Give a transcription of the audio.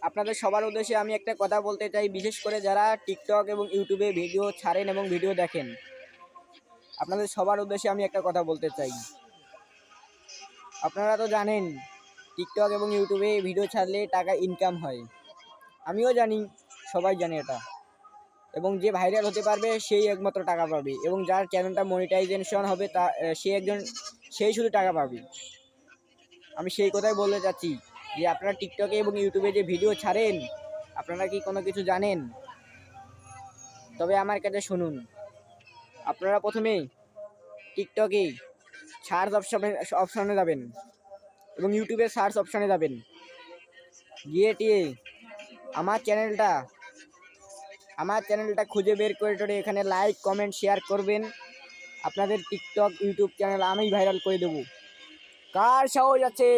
আপনাদের সবার উদ্দেশ্যে আমি একটা কথা বলতে চাই, বিশেষ করে যারা টিকটক এবং ইউটিউবে ভিডিও ছাড়েন এবং ভিডিও দেখেন, আপনাদের সবার উদ্দেশ্যে আমি একটা কথা বলতে চাই। আপনারা তো জানেন টিকটক এবং ইউটিউবে ভিডিও ছাড়লে টাকা ইনকাম হয়, আমিও জানি, সবাই জানে এটা। এবং যে ভাইরাল হতে পারবে সেই একমাত্র টাকা পাবে, এবং যার চ্যানেলটা মনিটাইজেশন হবে সেই শুধু টাকা পাবে। আমি সেই কথাই বলতে চাচ্ছি যে আপনারা টিকটকে এবং ইউটিউবে যে ভিডিও ছাড়েন, আপনারা কি কোনো কিছু জানেন? তবে আমার কাছে শুনুন, আপনারা প্রথমে টিকটকে সার্চ অপশনে যাবেন এবং ইউটিউবে সার্চ অপশনে যাবেন, গিয়ে টিয়ে আমার চ্যানেলটা খুঁজে বের করে এখানে লাইক কমেন্ট শেয়ার করবেন। আপনাদের টিকটক ইউটিউব চ্যানেল আমি ভাইরাল করে দেবো। কার সাহস আছে